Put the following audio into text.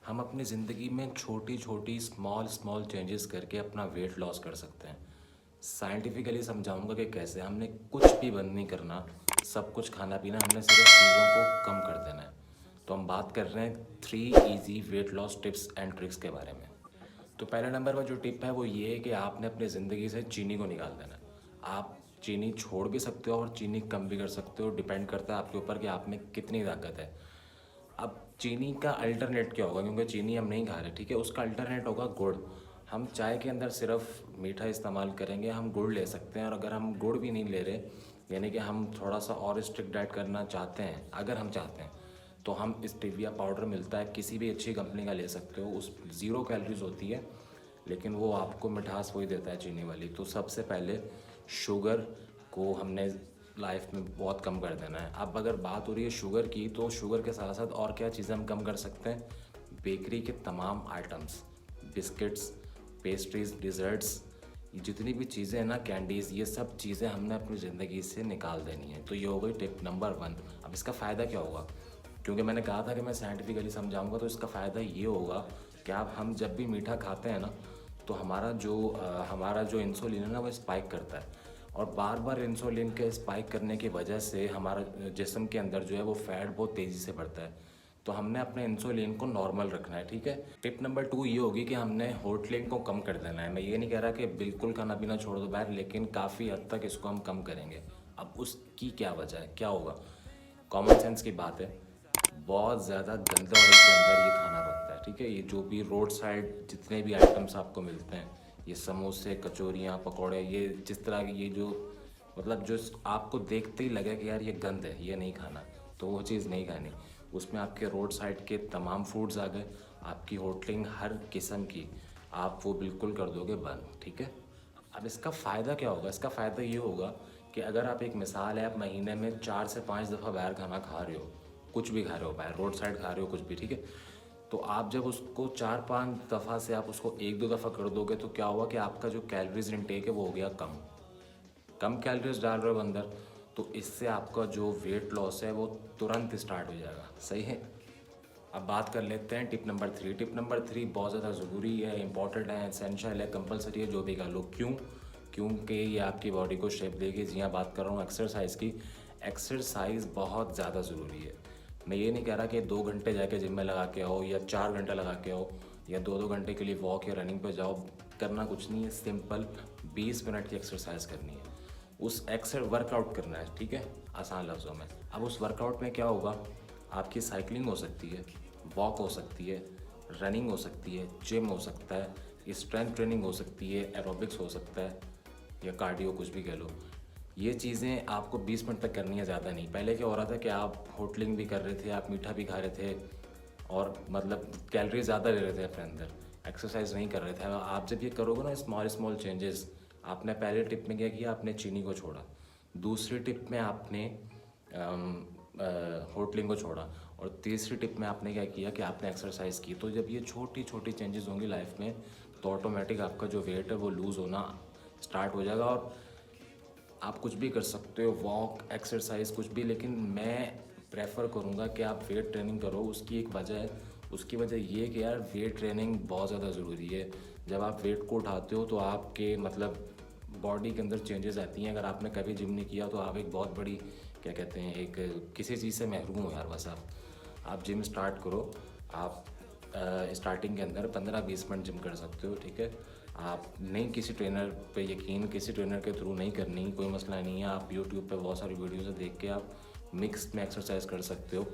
हम अपनी ज़िंदगी में छोटी छोटी स्मॉल स्मॉल चेंजेस करके अपना वेट लॉस कर सकते हैं। साइंटिफिकली समझाऊंगा कि कैसे। हमने कुछ भी बंद नहीं करना, सब कुछ खाना पीना, हमने सिर्फ चीज़ों को कम कर देना है। तो हम बात कर रहे हैं 3 easy weight loss tips and tricks के बारे में। तो पहले नंबर पर जो टिप है वो ये है कि आपने अपनी ज़िंदगी से चीनी को निकाल देना है। आप चीनी छोड़ भी सकते हो और चीनी कम भी कर सकते हो, डिपेंड करता है आपके ऊपर कि आप में कितनी ताकत है। अब चीनी का अल्टरनेट क्या होगा, क्योंकि चीनी हम नहीं खा रहे, ठीक है। उसका अल्टरनेट होगा गुड़। हम चाय के अंदर सिर्फ मीठा इस्तेमाल करेंगे, हम गुड़ ले सकते हैं। और अगर हम गुड़ भी नहीं ले रहे, यानी कि हम थोड़ा सा और स्ट्रिक्ट डाइट करना चाहते हैं, अगर हम चाहते हैं, तो हम स्टीविया पाउडर मिलता है, किसी भी अच्छी कंपनी का ले सकते हो। उस 0 कैलोरीज होती है, लेकिन वो आपको मिठास वही देता है, चीनी वाली। तो सबसे पहले शुगर को हमने लाइफ में बहुत कम कर देना है। अब अगर बात हो रही है शुगर की, तो शुगर के साथ साथ और क्या चीज़ें हम कम कर सकते हैं। बेकरी के तमाम आइटम्स, बिस्किट्स, पेस्ट्रीज, डिज़र्ट्स, ये जितनी भी चीज़ें हैं ना, कैंडीज़, ये सब चीज़ें हमने अपनी ज़िंदगी से निकाल देनी है। तो ये हो गई टिप नंबर 1। अब इसका फ़ायदा क्या होगा, क्योंकि मैंने कहा था कि मैं साइंटिफिकली समझाऊंगा। तो इसका फ़ायदा ये होगा कि हम जब भी मीठा खाते हैं ना, तो हमारा जो इंसुलिन है ना, वो स्पाइक करता है। और बार बार इंसुलिन के स्पाइक करने की वजह से हमारा जिस्म के अंदर जो है वो फैट बहुत तेज़ी से बढ़ता है। तो हमने अपने इंसुलिन को नॉर्मल रखना है, ठीक है। टिप नंबर 2 ये होगी कि हमने होटलिंग को कम कर देना है। मैं ये नहीं कह रहा कि बिल्कुल खाना पीना छोड़ दो बाहर, लेकिन काफ़ी हद तक इसको हम कम करेंगे। अब उसकी क्या वजह है, क्या होगा? कॉमन सेंस की बात है। बहुत ज़्यादा गंदा ऑयल के अंदर ये खाना बनता है, ठीक है। ये जो भी रोड साइड जितने भी आइटम्स आपको मिलते हैं, ये समोसे, कचौरियाँ, पकौड़े, ये जिस तरह की, ये जो मतलब जो आपको देखते ही लगे कि यार ये गंद है, ये नहीं खाना, तो वो चीज़ नहीं खानी। उसमें आपके रोड साइड के तमाम फूड्स आ गए, आपकी होटलिंग हर किस्म की, आप वो बिल्कुल कर दोगे बंद, ठीक है। अब इसका फ़ायदा क्या होगा? इसका फ़ायदा ये होगा कि अगर आप, एक मिसाल है, आप महीने में 4 से 5 दफ़ा बाहर खाना खा रहे हो, कुछ भी खा रहे हो बाहर, रोड साइड खा रहे हो, कुछ भी, ठीक है। तो आप जब उसको 4-5 दफ़ा से आप उसको 1-2 दफ़ा कर दोगे, तो क्या हुआ कि आपका जो कैलोरीज इनटेक है वो हो गया कम। कम कैलोरीज डाल रहे हो अंदर, तो इससे आपका जो वेट लॉस है वो तुरंत स्टार्ट हो जाएगा, सही है। अब बात कर लेते हैं टिप नंबर 3। टिप नंबर 3 बहुत ज़्यादा ज़रूरी है, इंपॉर्टेंट है, एसेंशियल है, कंपलसरी है, जो भी कर लो। क्यों? क्योंकि ये आपकी बॉडी को शेप देगी। जी हाँ, बात कर रहा हूँ एक्सरसाइज की। एक्सरसाइज बहुत ज़्यादा ज़रूरी है। मैं ये नहीं कह रहा कि 2 घंटे जाके जिम में लगा के आओ, या 4 घंटे लगा के आओ, या 2-2 घंटे के लिए वॉक या रनिंग पे जाओ। करना कुछ नहीं है, सिंपल 20 मिनट की एक्सरसाइज करनी है। उस वर्कआउट करना है, ठीक है, आसान लफ्ज़ों में। अब उस वर्कआउट में क्या होगा, आपकी साइकिलिंग हो सकती है, वॉक हो सकती है, रनिंग हो सकती है, जिम हो सकता है, स्ट्रेंथ ट्रेनिंग हो सकती है, एरोबिक्स हो सकता है, या कार्डियो, कुछ भी कह लो। ये चीज़ें आपको 20 मिनट तक करनी है, ज़्यादा नहीं। पहले क्या हो रहा था कि आप होटलिंग भी कर रहे थे, आप मीठा भी खा रहे थे, और मतलब कैलोरी ज़्यादा ले रहे थे अपने अंदर, एक्सरसाइज नहीं कर रहे थे। आप जब ये करोगे ना, स्मॉल स्मॉल चेंजेस, आपने पहले टिप में क्या किया, आपने चीनी को छोड़ा। दूसरी टिप में आपने होटलिंग को छोड़ा। और तीसरी टिप में आपने क्या किया कि आपने एक्सरसाइज की। तो जब ये छोटी छोटी चेंजेस होंगी लाइफ में, तो ऑटोमेटिक आपका जो वेट है वो लूज़ होना स्टार्ट हो जाएगा। और आप कुछ भी कर सकते हो, वॉक, एक्सरसाइज, कुछ भी, लेकिन मैं प्रेफर करूँगा कि आप वेट ट्रेनिंग करो। उसकी एक वजह है, उसकी वजह ये है कि यार वेट ट्रेनिंग बहुत ज़्यादा ज़रूरी है। जब आप वेट को उठाते हो तो आपके मतलब बॉडी के अंदर चेंजेस आती हैं। अगर आपने कभी जिम नहीं किया तो आप एक बहुत बड़ी, क्या कहते हैं, एक किसी चीज़ से महरूम हो यार। बस आप जिम स्टार्ट करो। आप स्टार्टिंग के अंदर 15-20 मिनट जिम कर सकते हो, ठीक है। आप नहीं, किसी ट्रेनर पे यकीन किसी ट्रेनर के थ्रू नहीं करनी, कोई मसला नहीं है। आप यूट्यूब पे बहुत सारी वीडियोज़ देख के आप मिक्स में एक्सरसाइज कर सकते हो।